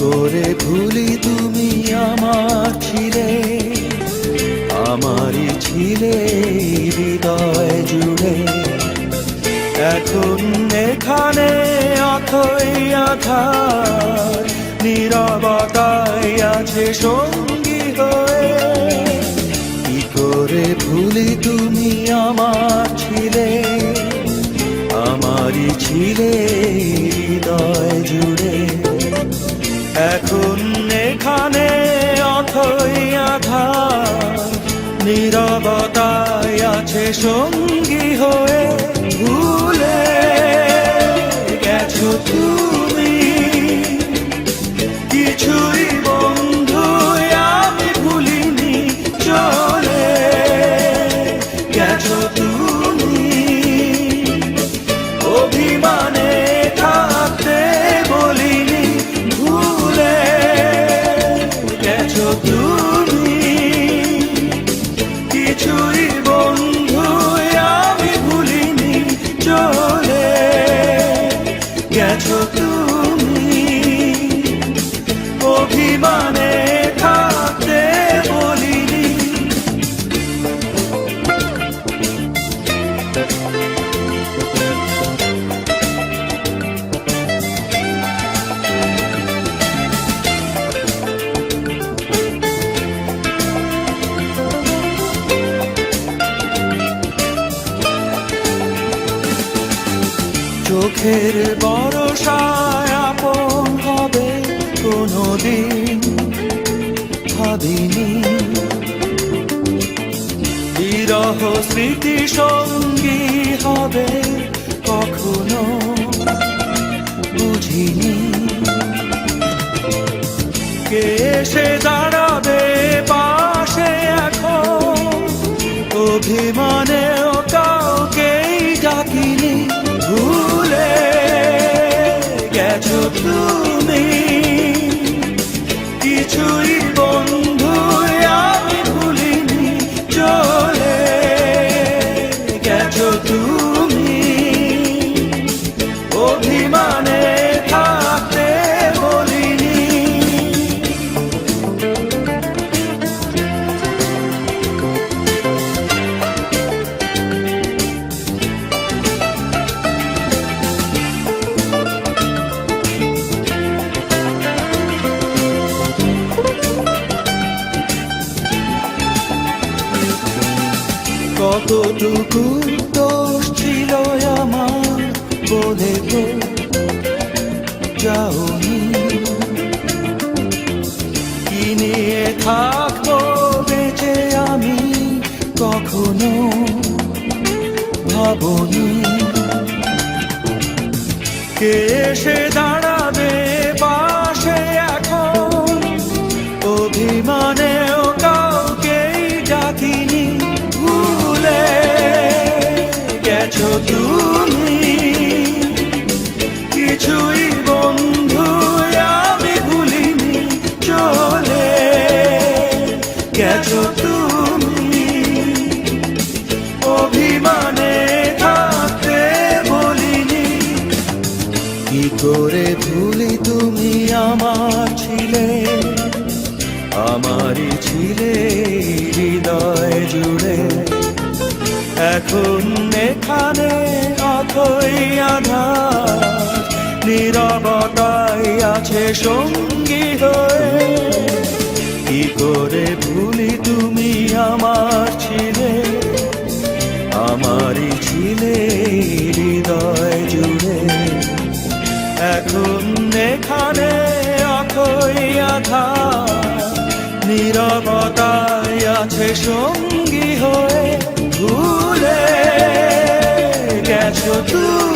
করে ভুলি তুমি আমার ছিলে, আমারই ছিলে হৃদয় জুড়ে। এখন এখানে অথই আধার, নীরবতায় আছে সঙ্গী হয়ে। কি করে ভুলি তুমি আমার ছিলে, আমারই ছিলে হৃদয় জুড়ে। এখন এখানে অথই আধার, নীরবতায় আছে সঙ্গী হয়ে। ভুলে গেছো তুমি কিছুই বন্ধু আমি ভুলিনি, চলে গেছো তুমি অভিমানে থাকতে বলিনি। ভুলে গেছো তুমি কিছুই বন্ধু আমি ভুলিনি, চলে গেছো তুমি অভিমানে থাকতে বলিনি। চোখের ভরসায় আপন হবে কোনোদিন ভাবিনি, বিরহ স্মৃতি সঙ্গী হবে কখনো বুঝিনি। কে এসে দাঁড়াবে পাশে এখন, অভিমানেও কাউকেই ডাকিনি। ভুলে গেছো তুমি কিছুই বন্ধু আমি ভুলিনি, চলে গেছো তুমি অভিমানে থাকতে বলিনি। কতটুকু দোষ ছিল আমার বলে তো যাওনি, কি নিয়ে থাকবো বেঁচে আমি কখনো ভাবনি। কে এসে দাঁড়াবে পাশে এখন, অভিমানেও কাউকেই ডাকিনি। ভুলে গেছো তুমি কিছুই বন্ধু আমি ভুলিনি, চলে গেছো তুমি অভিমানে থাকতে বলিনি। কি করে ভুলি তুমি আমার ছিলে, আমারই ছিলে হৃদয় জুড়ে। এখন এখানে অথই আধার, নীরবতায় আছে সঙ্গী হয়ে। কি করে ভুলি তুমি আমার ছিলে, আমারই ছিলে হৃদয় জুড়ে। এখন এখানে অথই আধার, নীরবতায় আছে সঙ্গী হয়ে। ভুলে গেছো তুমি